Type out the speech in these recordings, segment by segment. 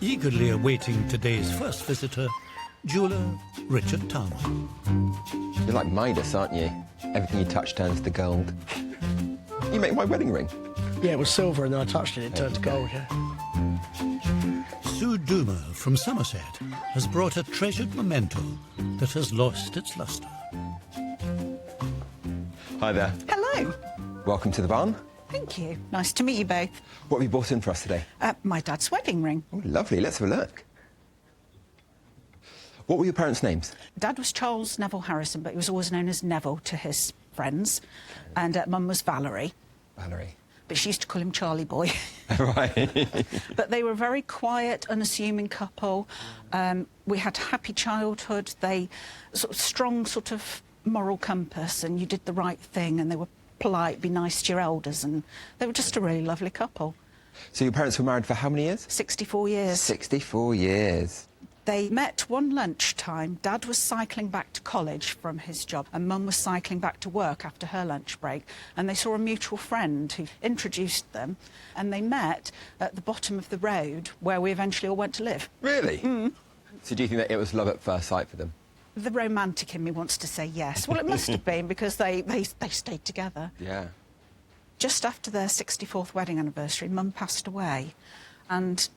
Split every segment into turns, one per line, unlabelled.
Eagerly awaiting today's first visitor, jeweller Richard Tamal.
You're like Midas, aren't you? Everything you touch turns to gold. You make my wedding ring.
Yeah, it was silver, and then I touched it, it turned to gold, yeah.
Sue Doomer from Somerset has brought a treasured memento that has lost its lustre.
Hi there.
Hello.
Welcome to the barn.
Thank you. Nice to meet you both.
What have you brought in for us today?
My dad's wedding ring.
Oh, lovely. Let's have a look. What were your parents' names?
Dad was Charles Neville Harrison, but he was always known as Neville to his friends. And Mum was Valerie.
Valerie.
But she used to call him Charlie Boy.
Right.
But they were a very quiet, unassuming couple. We had a happy childhood. They strong sort of moral compass, and you did the right thing, and they were polite, be nice to your elders, and they were just a really lovely couple.
So your parents were married for how many years?
64 years.
64 years.
They met one lunchtime. Dad was cycling back to college from his job, and Mum was cycling back to work after her lunch break, and they saw a mutual friend who introduced them, and they met at the bottom of the road where we eventually all went to live.
Really? Mm. So do you think that it was love at first sight for them?
The romantic in me wants to say yes. Well, it must have been, because they stayed together.
Yeah.
Just after their 64th wedding anniversary, Mum passed away, and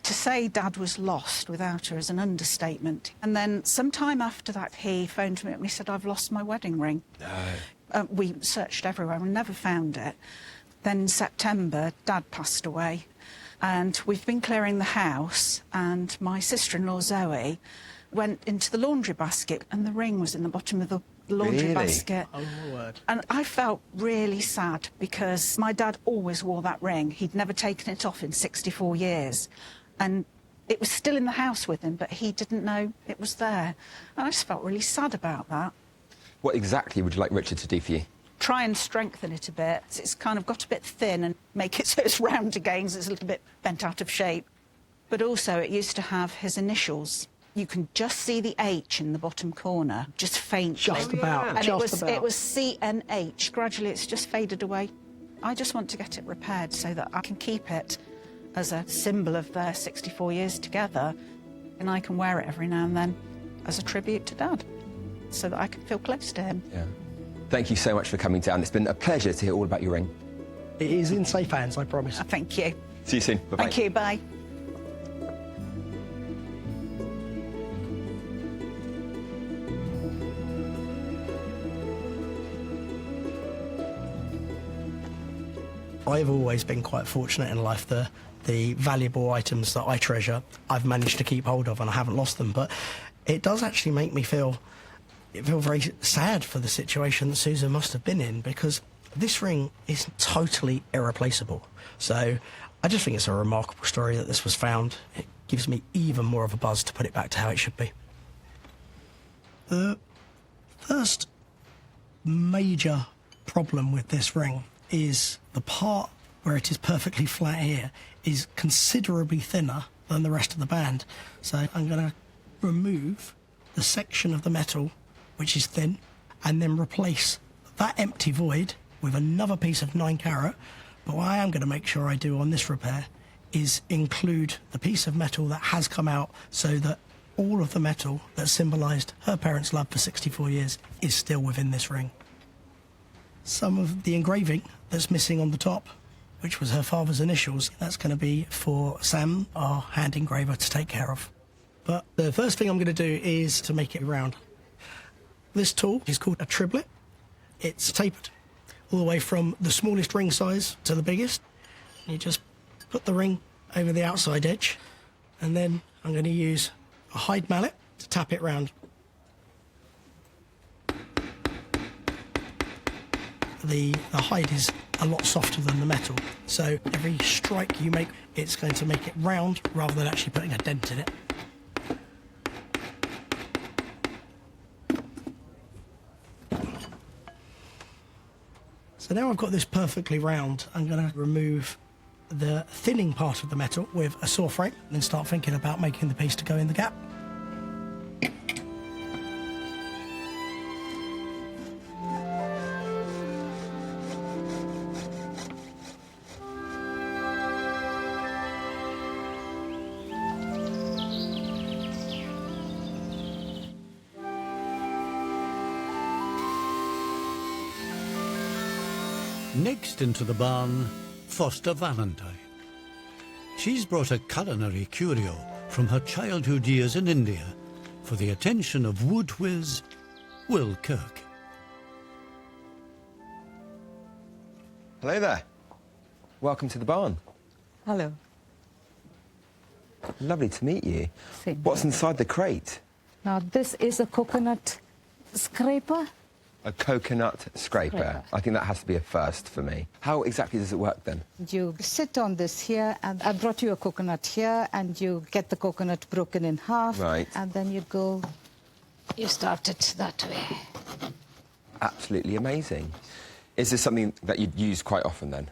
to say Dad was lost without her is an understatement. And then sometime after that, he phoned me up and he said, "I've lost my wedding ring." No. We searched everywhere and never found it. Then in September, Dad passed away, and we've been clearing the house, and my sister-in-law, Zoe, went into the laundry basket, and the ring was in the bottom of the laundry basket.
Oh, my word.
And I felt really sad, because my dad always wore that ring. He'd never taken it off in 64 years. And it was still in the house with him, but he didn't know it was there. And I just felt really sad about that.
What exactly would you like Richard to do for you?
Try and strengthen it a bit. It's kind of got a bit thin, and make it so it's round again, so it's a little bit bent out of shape. But also, it used to have his initials. You can just see the H in the bottom corner, just faintly.
Just about,
and
just
it was CNH. Gradually, it's just faded away. I just want to get it repaired so that I can keep it as a symbol of their 64 years together, and I can wear it every now and then as a tribute to Dad, so that I can feel close to him.
Yeah. Thank you so much for coming down. It's been a pleasure to hear all about your ring.
It is in safe hands, I promise.
Thank you.
See you soon. Bye-bye.
Thank you, bye.
I've always been quite fortunate in life. The valuable items that I treasure, I've managed to keep hold of, and I haven't lost them. But it does actually make me feel very sad for the situation that Susan must have been in, because this ring is totally irreplaceable. So I just think it's a remarkable story that this was found. It gives me even more of a buzz to put it back to how it should be. The first major problem with this ring is the part where it is perfectly flat here is considerably thinner than the rest of the band. So I'm going to remove the section of the metal which is thin, and then replace that empty void with another piece of 9-carat. But what I am going to make sure I do on this repair is include the piece of metal that has come out, so that all of the metal that symbolised her parents' love for 64 years is still within this ring. Some of the engraving that's missing on the top, which was her father's initials, that's going to be for Sam, our hand engraver, to take care of. But the first thing I'm going to do is to make it round. This tool is called a triplet. It's tapered all the way from the smallest ring size to the biggest. You just put the ring over the outside edge, and then I'm going to use a hide mallet to tap it round. The hide is a lot softer than the metal, so every strike you make, it's going to make it round rather than actually putting a dent in it. So now I've got this perfectly round, I'm going to remove the thinning part of the metal with a saw frame and then start thinking about making the piece to go in the gap.
Next into the barn, Fausta Valentine. She's brought a culinary curio from her childhood years in India for the attention of wood whiz Will Kirk.
Hello there. Welcome to the barn.
Hello.
Lovely to meet you.
Same
What's
here.
inside the crate?
Now, this is a coconut scraper.
A coconut scraper.
Scraper.
I think that has to be a first for me. How exactly does it work then?
You sit on this here, and I brought you a coconut here, and you get the coconut broken in half.
Right.
And then you start it that way.
Absolutely amazing. Is this something that you'd use quite often then?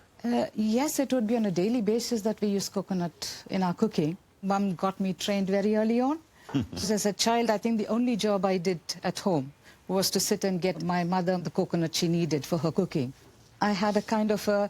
Yes, it would be on a daily basis that we use coconut in our cooking. Mum got me trained very early on. So as a child, I think the only job I did at home was to sit and get my mother the coconut she needed for her cooking. I had a kind of a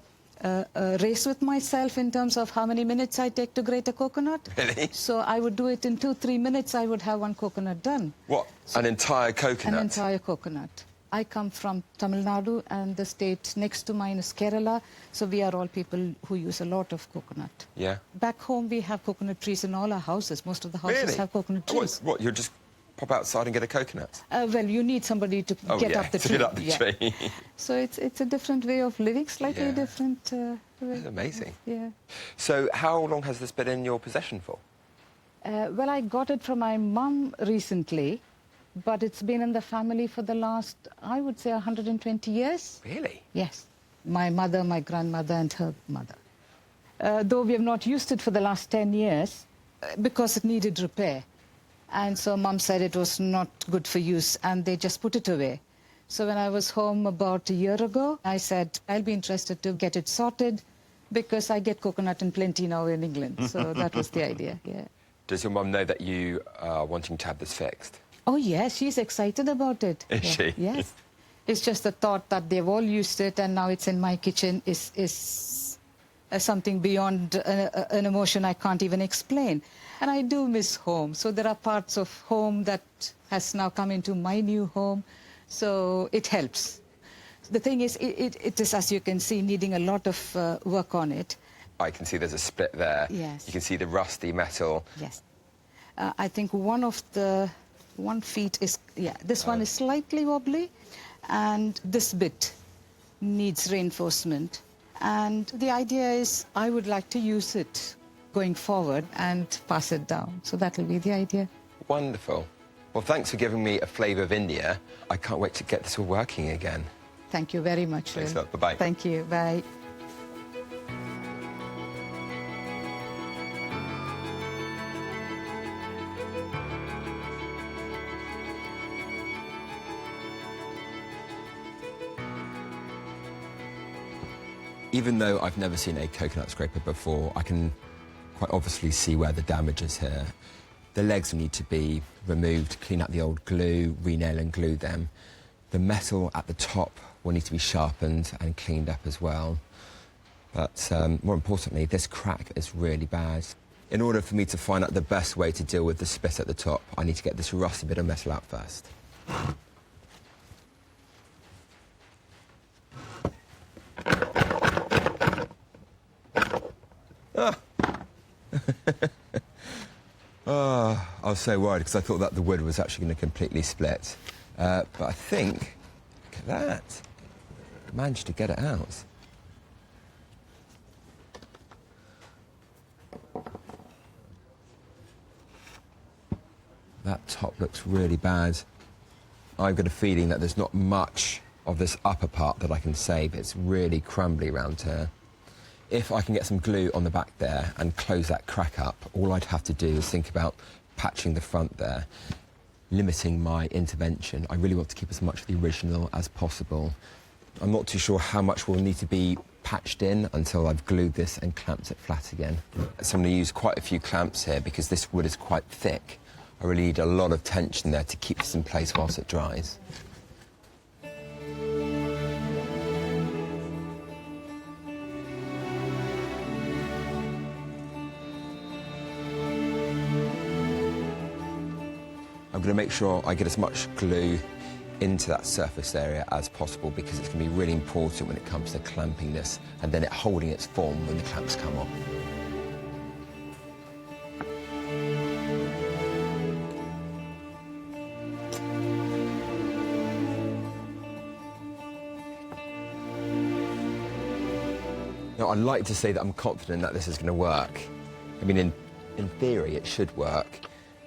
race with myself in terms of how many minutes I take to grate a coconut.
Really?
So I would do it in 2-3 minutes. I would have one coconut done.
What? An entire coconut?
An entire coconut. I come from Tamal Nadu, and the state next to mine is Kerala. So we are all people who use a lot of coconut.
Yeah.
Back home, we have coconut trees in all our houses. Most of the houses
Really?
have coconut trees.
What, you just pop outside and get a coconut?
Well, you need somebody to get up the
to
tree.
get up the
Yeah.
tree.
So it's a different way of living, slightly
Yeah.
different.
It's amazing.
Yeah.
So how long has this been in your possession for?
Well, I got it from my mum recently, but it's been in the family for the last, I would say, 120 years.
Really?
Yes. My mother, my grandmother, and her mother. Though we have not used it for the last 10 years because it needed repair. And so Mum said it was not good for use, and they just put it away. So when I was home about a year ago, I said, I'll be interested to get it sorted because I get coconut in plenty now in England. So that was the idea, yeah.
Does your mum know that you are wanting to have this fixed?
Oh, yes, she's excited about it.
Is she?
Yes. It's just the thought that they've all used it and now it's in my kitchen is something beyond an emotion I can't even explain. And I do miss home. So there are parts of home that has now come into my new home. So it helps. The thing is, it is, as you can see, needing a lot of work on it.
I can see there's a split there.
Yes.
You can see the rusty metal.
Yes. I think one feet is, this one is slightly wobbly, and this bit needs reinforcement. And the idea is I would like to use it going forward and pass it down. So that will be the idea.
Wonderful. Well, thanks for giving me a flavour of India. I can't wait to get this all working again.
Thank you very much.
Thanks a
Will.
lot. Bye-bye.
Thank you. Bye.
Even though I've never seen a coconut scraper before, I can quite obviously see where the damage is here. The legs will need to be removed, clean out the old glue, re-nail and glue them. The metal at the top will need to be sharpened and cleaned up as well. But more importantly, this crack is really bad. In order for me to find out the best way to deal with the split at the top, I need to get this rusty bit of metal out first. Oh, I was so worried because I thought that the wood was actually going to completely split. But I think, look at that, I managed to get it out. That top looks really bad. I've got a feeling that there's not much of this upper part that I can save. It's really crumbly around here. If I can get some glue on the back there and close that crack up, all I'd have to do is think about patching the front there, limiting my intervention. I really want to keep as much of the original as possible. I'm not too sure how much will need to be patched in until I've glued this and clamped it flat again. So I'm going to use quite a few clamps here because this wood is quite thick. I really need a lot of tension there to keep this in place whilst it dries. I'm going to make sure I get as much glue into that surface area as possible because it's going to be really important when it comes to clamping this and then it holding its form when the clamps come off. Now, I'd like to say that I'm confident that this is going to work. I mean, in theory, it should work.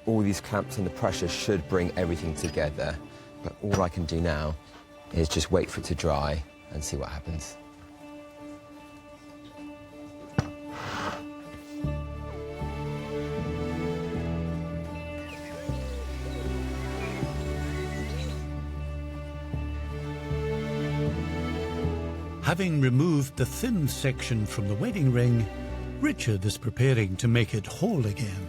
All these clamps and the pressure should bring everything together. But all I can do now is just wait for it to dry and see what happens.
Having removed the thin section from the wedding ring, Richard is preparing to make it whole again.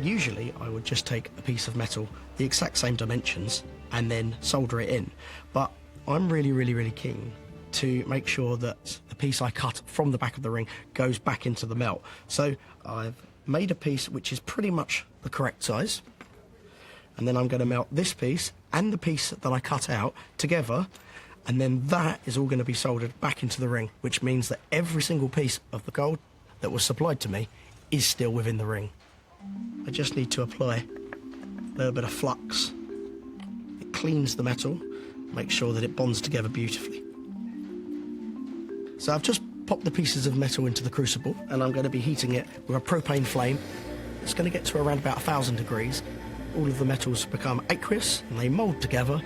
Usually I would just take a piece of metal, the exact same dimensions, and then solder it in. But I'm really keen to make sure that the piece I cut from the back of the ring goes back into the melt. So I've made a piece which is pretty much the correct size, and then I'm going to melt this piece and the piece that I cut out together, and then that is all going to be soldered back into the ring, which means that every single piece of the gold that was supplied to me is still within the ring. I just need to apply a little bit of flux. It cleans the metal, makes sure that it bonds together beautifully. So I've just popped the pieces of metal into the crucible and I'm going to be heating it with a propane flame. It's going to get to around about 1,000 degrees. All of the metals become aqueous and they mould together.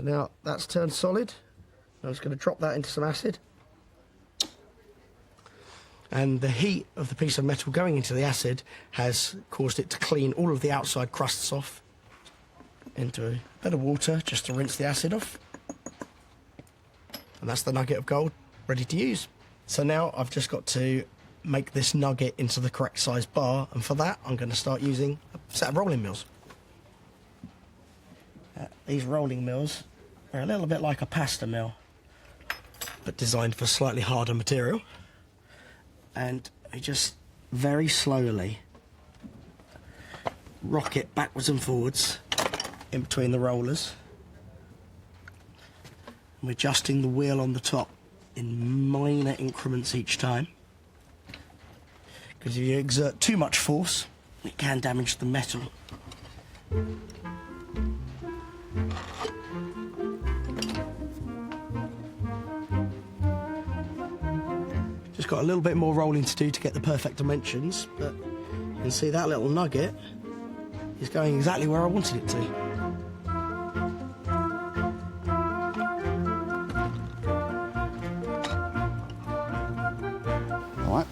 Now that's turned solid. I'm just going to drop that into some acid. And the heat of the piece of metal going into the acid has caused it to clean all of the outside crusts off into a bit of water just to rinse the acid off. And that's the nugget of gold ready to use. So now I've just got to make this nugget into the correct size bar, and for that I'm going to start using a set of rolling mills. These rolling mills are a little bit like a pasta mill, but designed for slightly harder material. And I just very slowly rock it backwards and forwards in between the rollers. I'm adjusting the wheel on the top in minor increments each time, because if you exert too much force, it can damage the metal. Just got a little bit more rolling to do to get the perfect dimensions, but you can see that little nugget is going exactly where I wanted it to.
All right.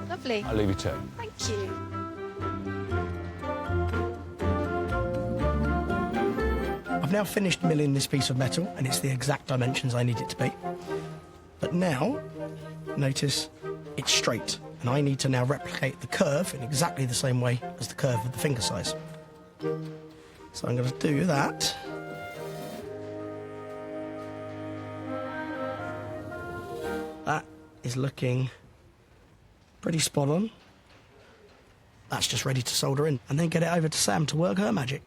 Lovely.
I'll leave you to it.
Thank you.
I've now finished milling this piece of metal, and it's the exact dimensions I need it to be. But now, notice it's straight, and I need to now replicate the curve in exactly the same way as the curve of the finger size. So I'm going to do that. That is looking pretty spot on. That's just ready to solder in, and then get it over to Sam to work her magic.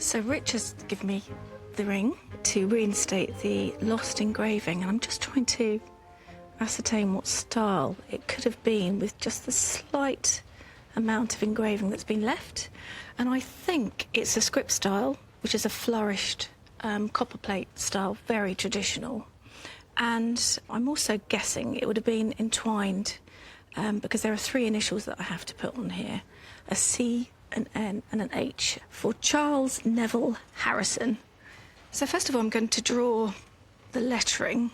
So Rich has given me the ring to reinstate the lost engraving, and I'm just trying to ascertain what style it could have been with just the slight amount of engraving that's been left. And I think it's a script style, which is a flourished copper plate style, very traditional. And I'm also guessing it would have been entwined because there are 3 initials that I have to put on here, a C, an N and an H, for Charles Neville Harrison. So first of all, I'm going to draw the lettering.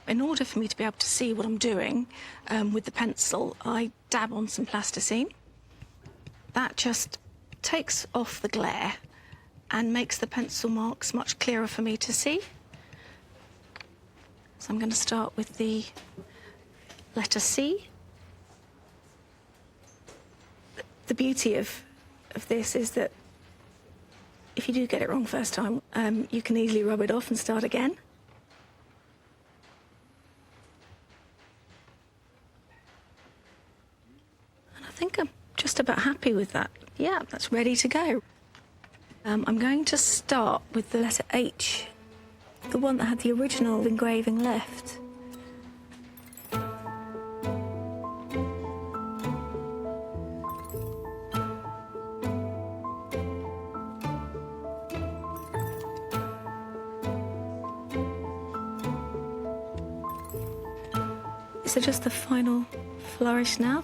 In order for me to be able to see what I'm doing with the pencil, I dab on some plasticine. That just takes off the glare and makes the pencil marks much clearer for me to see. So I'm going to start with the letter C. The beauty of this is that if you do get it wrong first time, you can easily rub it off and start again. And I think I'm just about happy with that. Yeah, that's ready to go. I'm going to start with the letter H, the one that had the original engraving left. Is it just the final flourish now?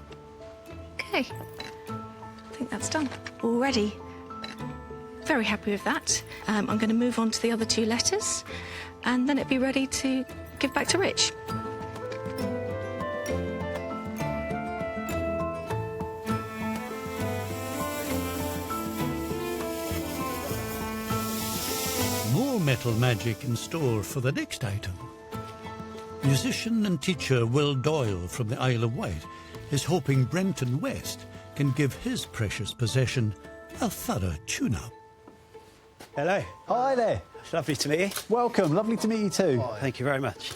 Okay, I think that's done already. Very happy with that. I'm going to move on to the other 2 letters and then it'll be ready to give back to Rich.
More metal magic in store for the next item. Musician and teacher Will Doyle from the Isle of Wight is hoping Brenton West can give his precious possession a thorough tune-up.
Hello.
Hi there.
It's lovely to meet you.
Welcome. Lovely to meet you too.
Thank you very much.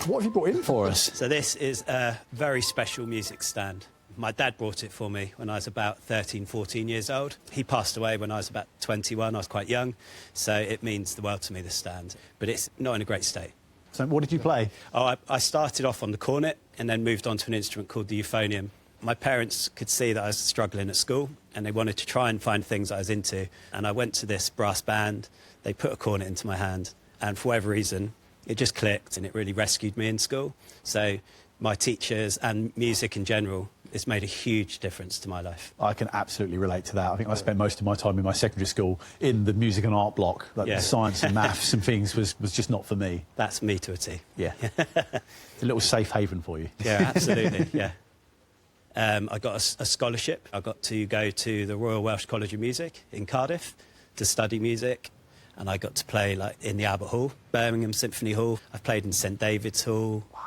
What have you brought in for us?
So this is a very special music stand. My dad brought it for me when I was about 13, 14 years old. He passed away when I was about 21. I was quite young, so it means the world to me, this stand. But it's not in a great state.
So what did you play?
Oh, I started off on the cornet and then moved on to an instrument called the euphonium. My parents could see that I was struggling at school and they wanted to try and find things I was into. And I went to this brass band, they put a cornet into my hand, and for whatever reason, it just clicked and it really rescued me in school. So my teachers and music in general, it's made a huge difference to my life.
I can absolutely relate to that. I think I spent most of my time in my secondary school in the music and art block. Like
Yeah.
the science and maths and things was just not for me.
That's me to a T.
Yeah. It's a little safe haven for you.
Yeah, absolutely, yeah. I got a scholarship. I got to go to the Royal Welsh College of Music in Cardiff to study music, and I got to play like in the Albert Hall, Birmingham Symphony Hall. I've played in St David's Hall. Wow.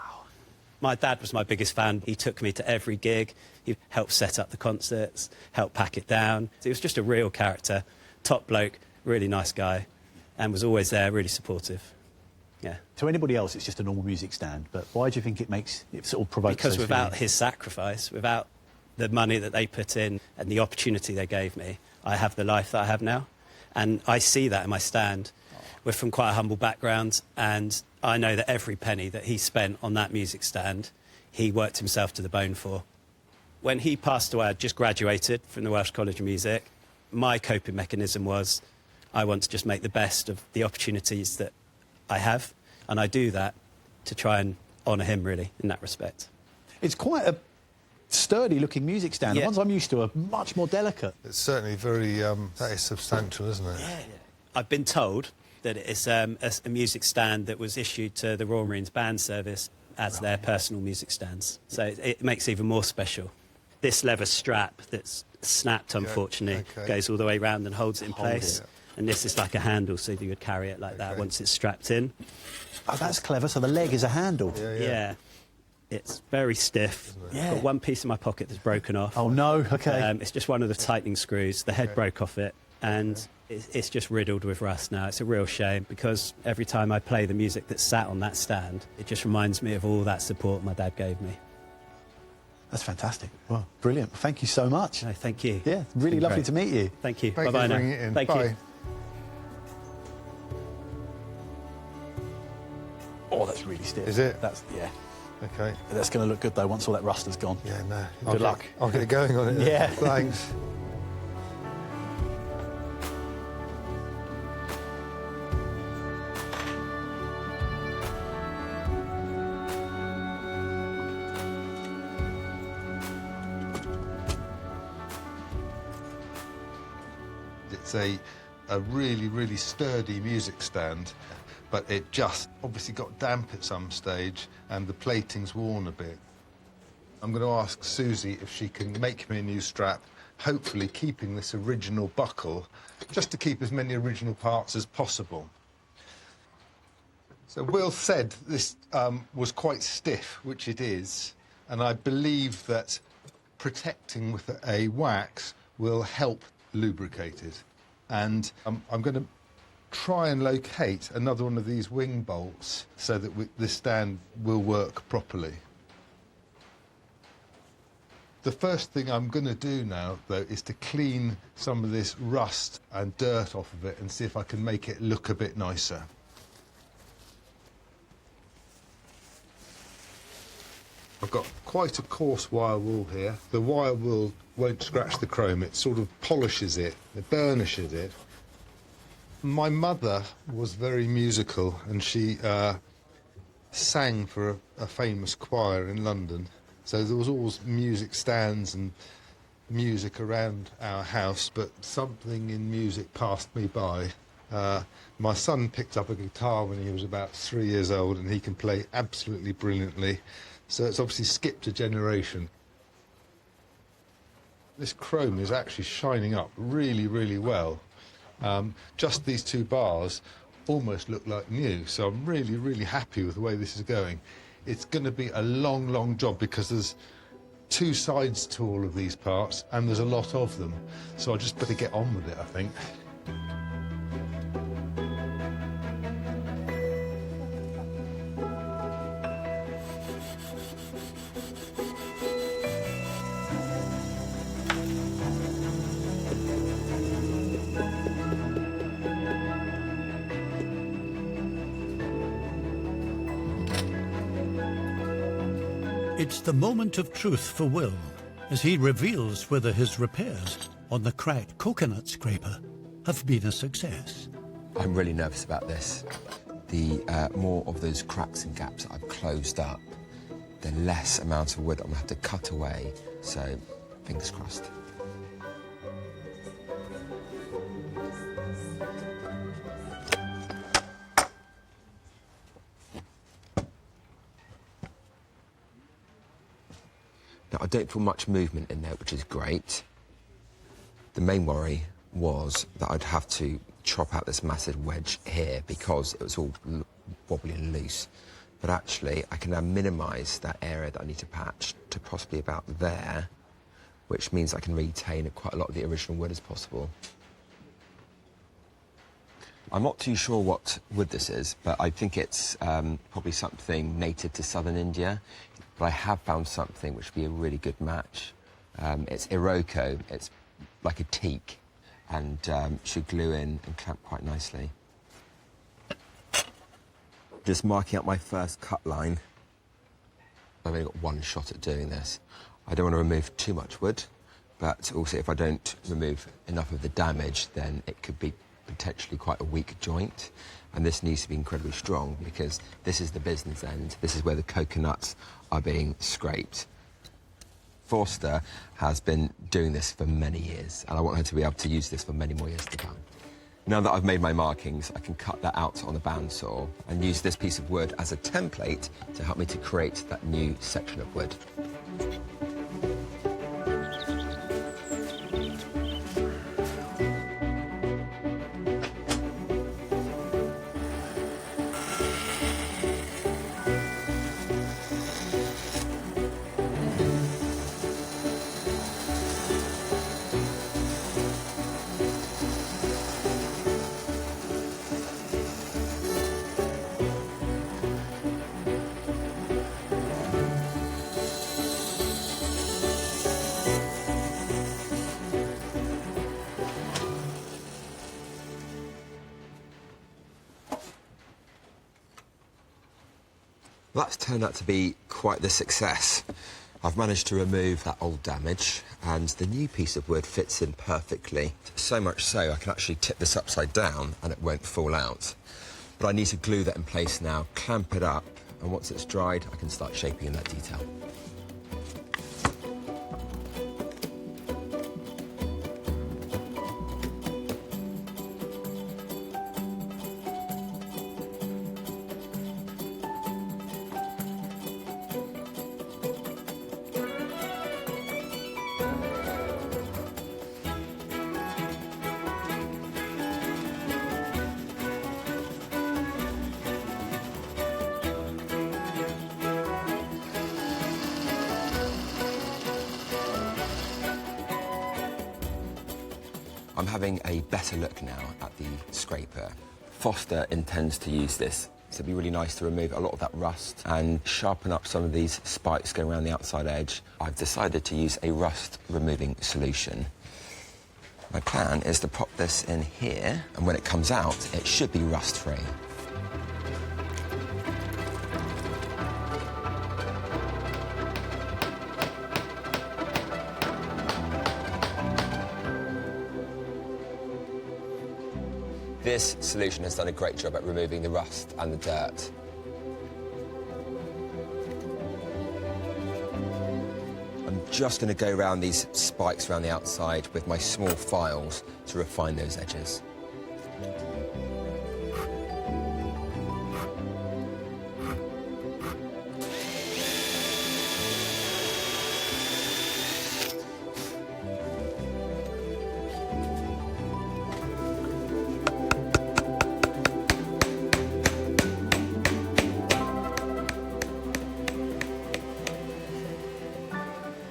My dad was my biggest fan. He took me to every gig. He helped set up the concerts, helped pack it down. He was just a real character, top bloke, really nice guy, and was always there, really supportive. Yeah.
To anybody else, it's just a normal music stand. But why do you think it sort of provokes
Because
those
without
feelings?
his sacrifice, without the money that they put in and the opportunity they gave me, I have the life that I have now. And I see that in my stand. We're from quite a humble background, and I know that every penny that he spent on that music stand, he worked himself to the bone for. When he passed away, I'd just graduated from the Welsh College of Music. My coping mechanism was I want to just make the best of the opportunities that I have, and I do that to try and honour him, really, in that respect.
It's quite a sturdy-looking music stand.
Yeah.
The ones I'm used to are much more delicate.
It's certainly very, that is substantial, isn't it?
Yeah. I've been told that it's a music stand that was issued to the Royal Marines Band Service as their personal music stands. So it makes it even more special. This leather strap that's snapped, unfortunately, goes all the way round and holds it in place. And this is like a handle, so you would carry it like that once it's strapped in.
Oh, that's clever. So the leg is a handle.
Yeah. It's very stiff.
Yeah.
I've got one piece in my pocket that's broken off.
Oh, no. OK.
It's just one of the tightening screws. The head broke off it, and it's just riddled with rust now. It's a real shame, because every time I play the music that's sat on that stand, it just reminds me of all that support my dad gave me.
That's fantastic. Well, brilliant. Thank you so much.
No, thank you.
Yeah, really
Been
lovely
great.
to meet you.
Thank you.
Thank you
Bye-bye
for
now.
bringing it in.
Thank
Bye.
you.
Oh, that's really stiff.
Is it?
That's, yeah.
Okay.
That's going to look good, though, once all that rust is gone.
Yeah, no.
Good luck.
I'll get going on it.
Yeah.
Thanks. It's a really, really sturdy music stand, but it just obviously got damp at some stage and the plating's worn a bit. I'm going to ask Susie if she can make me a new strap, hopefully keeping this original buckle, just to keep as many original parts as possible. So Will said this was quite stiff, which it is, and I believe that protecting with a wax will help lubricate it. And I'm going to try and locate another one of these wing bolts so that this stand will work properly. The first thing I'm going to do now, though, is to clean some of this rust and dirt off of it and see if I can make it look a bit nicer. I've got quite a coarse wire wool here. The wire wool won't scratch the chrome, it sort of polishes it, it burnishes it. My mother was very musical and she sang for a famous choir in London. So there was always music stands and music around our house, but something in music passed me by. My son picked up a guitar when he was about 3 years old and he can play absolutely brilliantly. So it's obviously skipped a generation. This chrome is actually shining up really, really well. Just these two bars almost look like new, so I'm really, really happy with the way this is going. It's going to be a long, long job because there's two sides to all of these parts and there's a lot of them. So I just better get on with it, I think.
It's the moment of truth for Will as he reveals whether his repairs on the cracked coconut scraper have been a success.
I'm really nervous about this. The more of those cracks and gaps that I've closed up, the less amount of wood I'm going to have to cut away, so fingers crossed. Now, I don't feel much movement in there, which is great. The main worry was that I'd have to chop out this massive wedge here because it was all wobbly and loose. But actually, I can now minimise that area that I need to patch to possibly about there, which means I can retain quite a lot of the original wood as possible. I'm not too sure what wood this is, but I think it's probably something native to southern India. But I have found something which would be a really good match. It's Iroko, it's like a teak, and should glue in and clamp quite nicely. Just marking out my first cut line. I've only got one shot at doing this. I don't want to remove too much wood, but also if I don't remove enough of the damage, then it could be potentially quite a weak joint. And this needs to be incredibly strong because this is the business end. This is where the coconuts are being scraped. Fausta has been doing this for many years, and I want her to be able to use this for many more years to come. Now that I've made my markings, I can cut that out on the bandsaw and use this piece of wood as a template to help me to create that new section of wood. Well, that's turned out to be quite the success. I've managed to remove that old damage, and the new piece of wood fits in perfectly. So much so I can actually tip this upside down and it won't fall out. But I need to glue that in place now, clamp it up, and once it's dried, I can start shaping in that detail. I'm having a better look now at the scraper. Fausta intends to use this, so it'd be really nice to remove a lot of that rust and sharpen up some of these spikes going around the outside edge. I've decided to use a rust-removing solution. My plan is to pop this in here, and when it comes out, it should be rust-free. This solution has done a great job at removing the rust and the dirt. I'm just going to go around these spikes around the outside with my small files to refine those edges.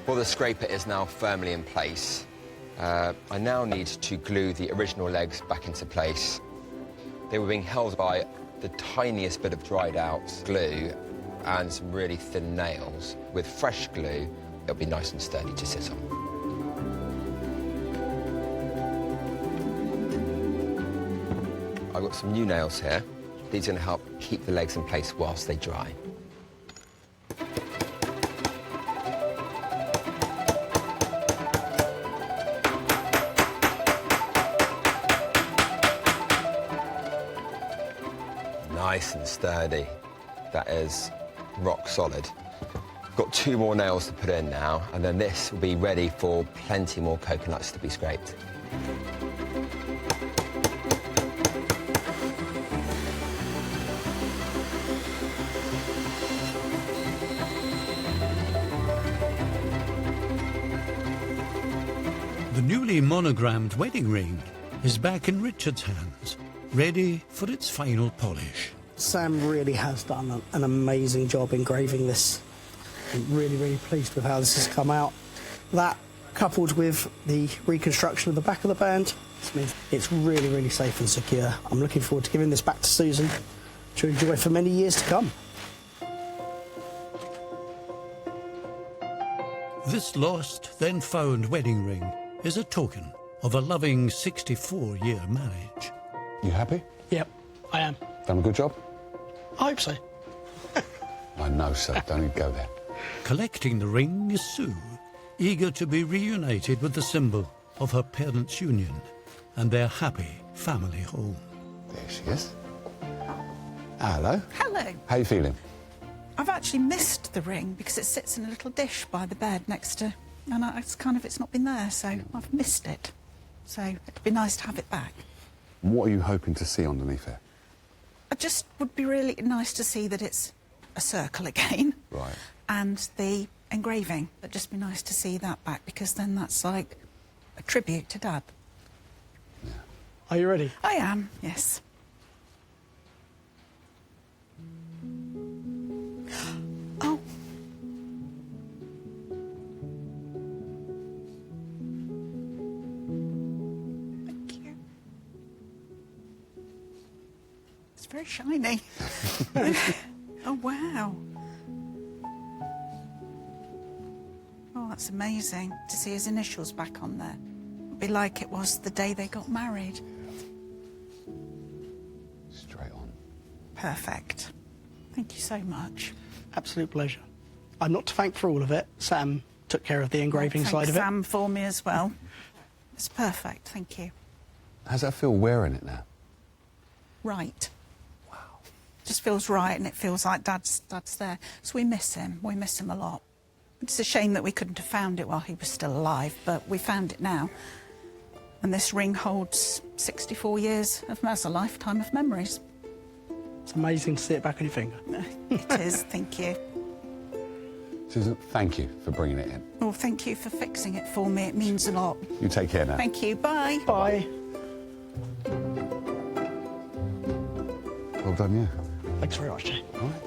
Well, the scraper is now firmly in place. I now need to glue the original legs back into place. They were being held by the tiniest bit of dried out glue and some really thin nails. With fresh glue, it'll be nice and sturdy to sit on. I've got some new nails here. These are going to help keep the legs in place whilst they dry. Nice and sturdy. That is rock solid. Got 2 more nails to put in now, and then this will be ready for plenty more coconuts to be scraped.
The newly monogrammed wedding ring is back in Richard's hands, ready for its final polish.
Sam really has done an amazing job engraving this. I'm really, really pleased with how this has come out. That, coupled with the reconstruction of the back of the band, means it's really, really safe and secure. I'm looking forward to giving this back to Susan to enjoy for many years to come.
This lost, then found wedding ring is a token of a loving 64-year marriage.
You happy?
Yep, I am.
Done a good job?
I hope so.
I know so, don't even go there.
Collecting the ring is Sue, eager to be reunited with the symbol of her parents' union and their happy family home.
There she is. Hello.
Hello.
How you feeling?
I've actually missed the ring because it sits in a little dish by the bed next to, and it's not been there, so I've missed it. So it'd be nice to have it back.
What are you hoping to see underneath it?
It just would be really nice to see that it's a circle again.
Right.
And the engraving. It'd just be nice to see that back, because then that's like a tribute to Dad.
Yeah.
Are you ready?
I am, yes. Oh. Thank you. It's very shiny. Oh, wow. Oh, that's amazing to see his initials back on there. It'd be like it was the day they got married.
Straight on.
Perfect. Thank you so much.
Absolute pleasure. I'm not to thank for all of it. Sam took care of the engraving side of it.
Sam for me as well. It's perfect, thank you.
How's that feel wearing it now?
Right. Wow. Just feels right, and it feels like Dad's there. So we miss him. We miss him a lot. It's a shame that we couldn't have found it while he was still alive, but we found it now. And this ring holds 64 years as a lifetime of memories.
It's amazing to see it back on your finger.
It is, thank you.
Susan, thank you for bringing it in.
Well, thank you for fixing it for me. It means a lot.
You take care now.
Thank you. Bye.
Bye.
Well done, you.
Thanks very much, Jay.
All right.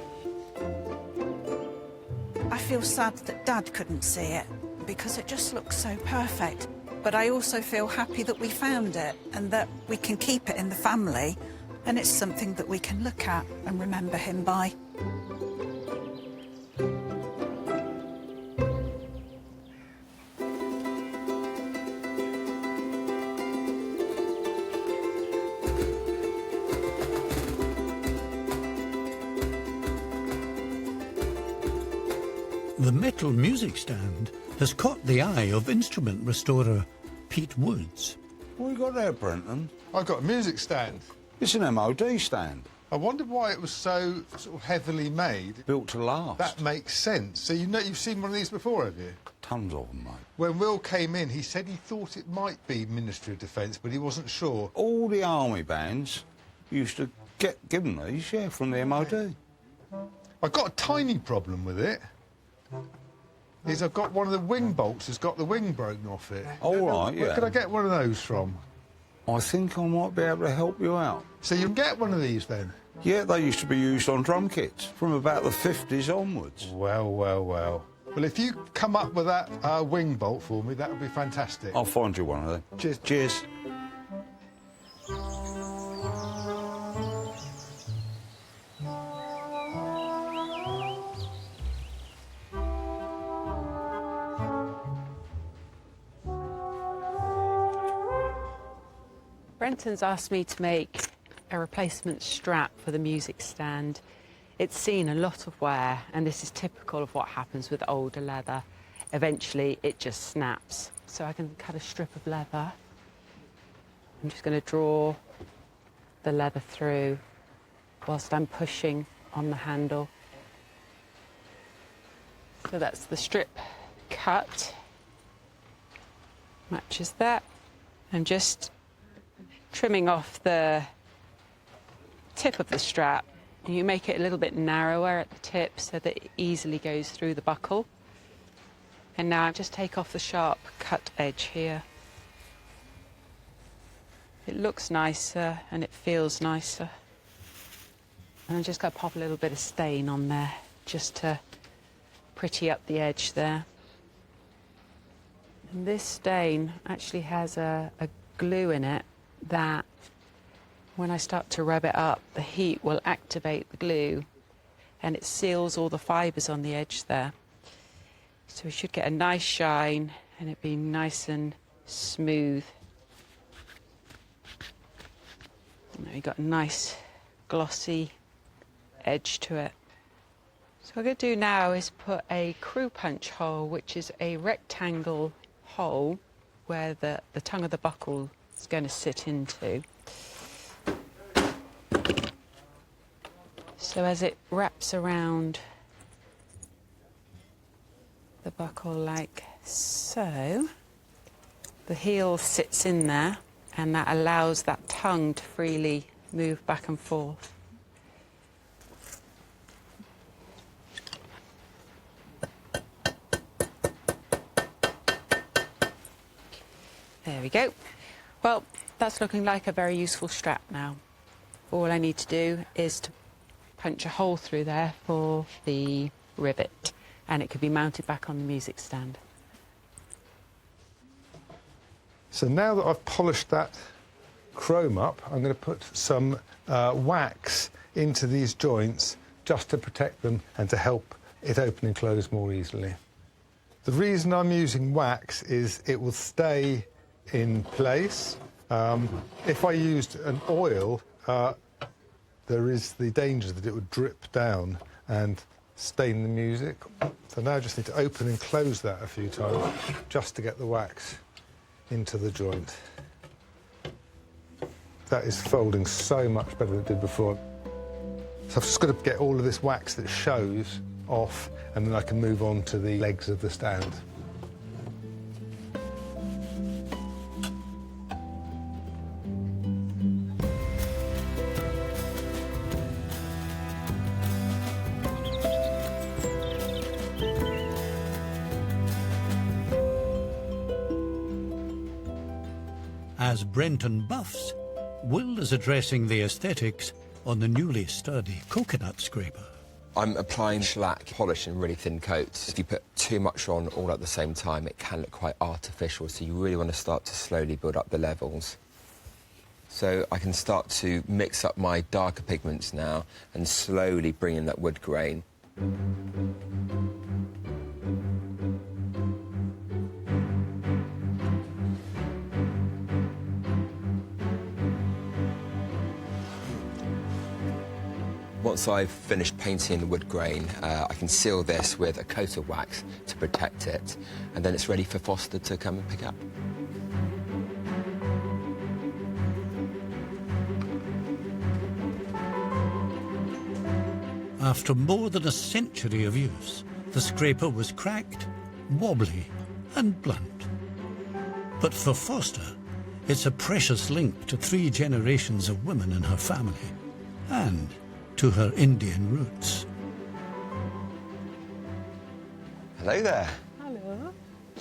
I feel sad that Dad couldn't see it because it just looks so perfect. But I also feel happy that we found it and that we can keep it in the family, and it's something that we can look at and remember him by.
The metal music stand has caught the eye of instrument restorer Pete Woods.
What you got there, Brenton?
I've got a music stand.
It's an MOD stand.
I wondered why it was so sort of heavily made.
Built to last.
That makes sense. So you've seen one of these before, have you?
Tons of them, mate.
When Will came in, he said he thought it might be Ministry of Defence, but he wasn't sure.
All the army bands used to give them these, yeah, from the MOD.
I've got a tiny problem with it. Is I've got one of the wing bolts has got the wing broken off it.
All right,
Where
yeah.
could I get one of those from?
I think I might be able to help you out.
So you can get one of these then?
Yeah, they used to be used on drum kits from about the 50s onwards.
Well, well, well. Well, if you come up with that wing bolt for me, that would be fantastic.
I'll find you one of them.
Cheers.
Cheers.
Brenton's asked me to make a replacement strap for the music stand. It's seen a lot of wear, and this is typical of what happens with older leather. Eventually, it just snaps. So I can cut a strip of leather. I'm just going to draw the leather through whilst I'm pushing on the handle. So that's the strip cut. Matches that. I'm just trimming off the tip of the strap. You make it a little bit narrower at the tip so that it easily goes through the buckle. And now I just take off the sharp cut edge here. It looks nicer and it feels nicer. And I'm just going to pop a little bit of stain on there just to pretty up the edge there. And this stain actually has a glue in it that when I start to rub it up, the heat will activate the glue and it seals all the fibres on the edge there. So we should get a nice shine and it be nice and smooth. And now you've got a nice glossy edge to it. So what I'm going to do now is put a crew punch hole, which is a rectangle hole where the tongue of the buckle is going to sit into. So as it wraps around the buckle like so, the heel sits in there and that allows that tongue to freely move back and forth. There we go. Well, that's looking like a very useful strap now. All I need to do is to punch a hole through there for the rivet, and it could be mounted back on the music stand.
So now that I've polished that chrome up, I'm going to put some wax into these joints just to protect them and to help it open and close more easily. The reason I'm using wax is it will stay in place. If I used an oil, there is the danger that it would drip down, and stain the music. So now I just need to open and close that a few times just to get the wax into the joint. That is folding so much better than it did before. So I've just got to get all of this wax that shows off, and then I can move on to the legs of the stand.
As Brenton buffs, Will is addressing the aesthetics on the newly sturdy coconut scraper.
I'm applying shellac polish in really thin coats. If you put too much on all at the same time, it can look quite artificial, so you really want to start to slowly build up the levels. So I can start to mix up my darker pigments now and slowly bring in that wood grain. Once I've finished painting the wood grain, I can seal this with a coat of wax to protect it, and then it's ready for Fausta to come and pick up.
After more than a century of use, the scraper was cracked, wobbly and blunt. But for Fausta, it's a precious link to 3 generations of women in her family and to her Indian roots.
Hello there.
Hello.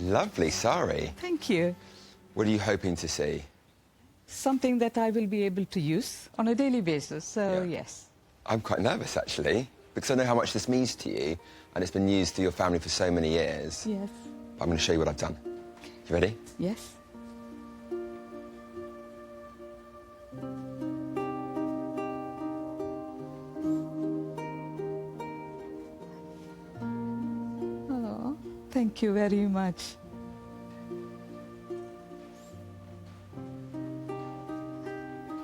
Lovely sari.
Thank you.
What are you hoping to see?
Something that I will be able to use on a daily basis, so yes.
I'm quite nervous, actually, because I know how much this means to you, and it's been used to your family for so many years.
Yes.
I'm going to show you what I've done. You ready?
Yes. Oh, thank you very much.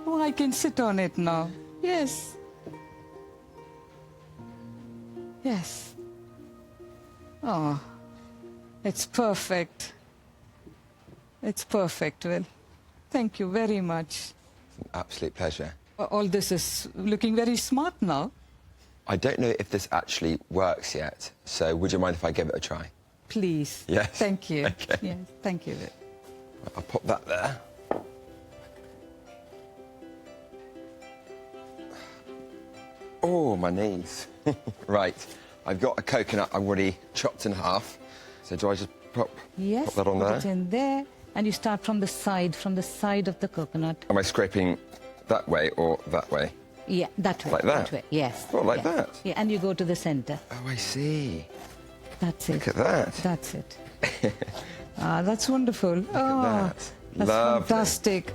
Oh, I can sit on it now. Yes. Yes. Oh, it's perfect. It's perfect, Will. Thank you very much.
It's an absolute pleasure.
All this is looking very smart now.
I don't know if this actually works yet, so would you mind if I give it a try?
Please.
Yes.
Thank you.
Okay.
Yes, thank you, Will.
I'll pop that there. Oh, my knees. Right, I've got a coconut I've already chopped in half. So do I just pop that on there?
Put it in there, and you start from the side of the coconut.
Am I scraping that way or that way?
Yeah, that way.
Like that?
That way, yes.
Oh, like
yeah.
that?
Yeah, and you go to the center.
Oh, I see.
That's it.
Look at that.
That's it. Ah, that's wonderful.
Look at that.
That's
Lovely.
fantastic.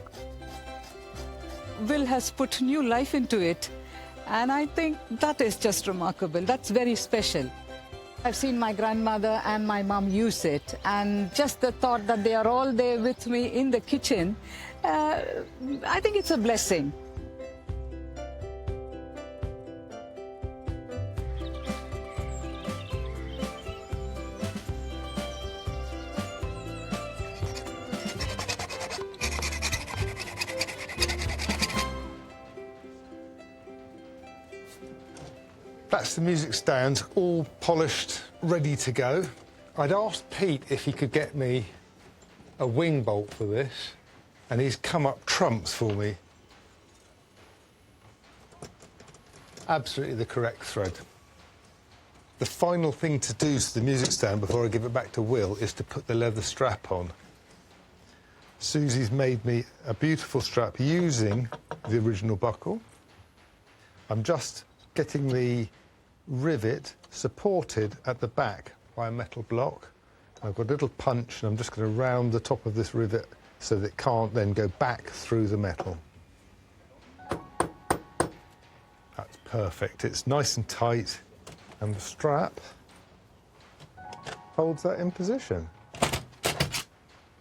Will has put new life into it, and I think that is just remarkable. That's very special. I've seen my grandmother and my mum use it, and just the thought that they are all there with me in the kitchen, I think it's a blessing.
That's the music stand, all polished, ready to go. I'd asked Pete if he could get me a wing bolt for this, and he's come up trumps for me. Absolutely the correct thread. The final thing to do to the music stand before I give it back to Will is to put the leather strap on. Susie's made me a beautiful strap using the original buckle. I'm just getting the rivet supported at the back by a metal block. I've got a little punch, and I'm just going to round the top of this rivet so that it can't then go back through the metal. That's perfect. It's nice and tight, and the strap holds that in position.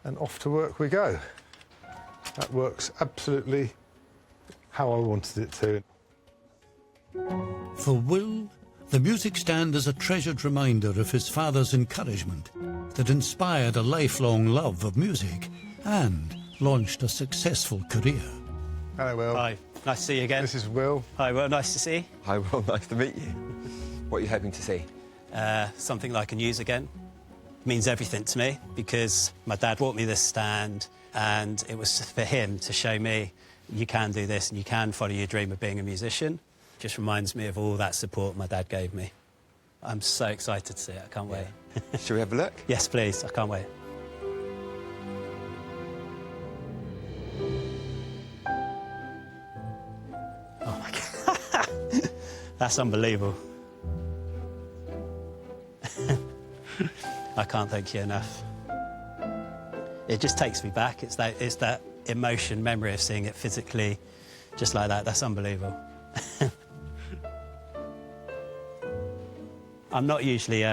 And off to work we go. That works absolutely how I wanted it to.
For Will, The music stand is a treasured reminder of his father's encouragement that inspired a lifelong love of music and launched a successful career.
Hello, Will.
Hi, nice to see you again.
This is Will.
Hi, Will, nice to see you.
Hi, Will, nice to meet you. What are you hoping to see?
Something I can use again. It means everything to me because my dad bought me this stand and it was for him to show me you can do this and you can follow your dream of being a musician. Just reminds me of all that support my dad gave me. I'm so excited to see it, I can't wait.
Shall we have a look?
Yes, please, I can't wait. Oh my God. That's unbelievable. I can't thank you enough. It just takes me back. It's that emotion, memory of seeing it physically, just like that. That's unbelievable. I'm not usually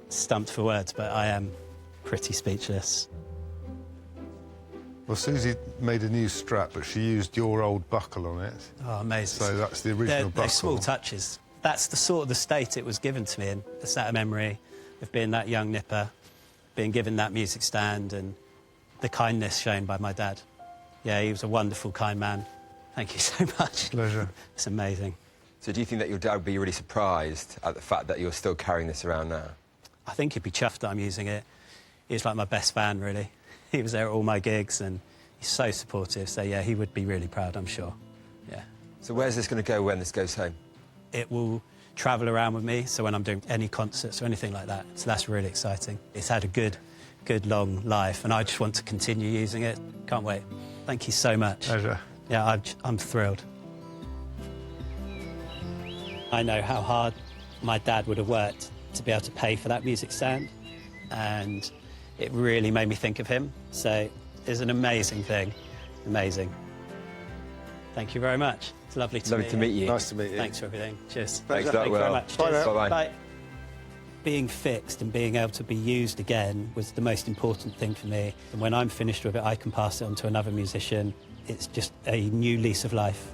stumped for words, but I am pretty speechless.
Well, Susie made a new strap, but she used your old buckle on it.
Oh, amazing.
So that's the original buckle.
They're small touches. That's the sort of the state it was given to me in. It's that memory of being that young nipper, being given that music stand and the kindness shown by my dad. Yeah, he was a wonderful, kind man. Thank you so much.
Pleasure.
It's amazing.
So do you think that your dad would be really surprised at the fact that you're still carrying this around now?
I think he'd be chuffed that I'm using it. He was like my best fan, really. He was there at all my gigs and he's so supportive. So, yeah, he would be really proud, I'm sure. Yeah.
So where's this going to go when this goes home?
It will travel around with me, so when I'm doing any concerts or anything like that. So that's really exciting. It's had a good, long life, and I just want to continue using it. Can't wait. Thank you so much.
Pleasure.
Yeah, I'm thrilled. I know how hard my dad would have worked to be able to pay for that music stand, and it really made me think of him. So it's an amazing thing. Amazing. Thank you very much. It's lovely to meet you.
Nice to meet you.
Thanks for everything. Cheers.
Thanks,
Thank you very much.
Bye
Cheers.
now.
Bye-bye.
Bye. Being fixed and being able to be used again was the most important thing for me. And when I'm finished with it, I can pass it on to another musician. It's just a new lease of life.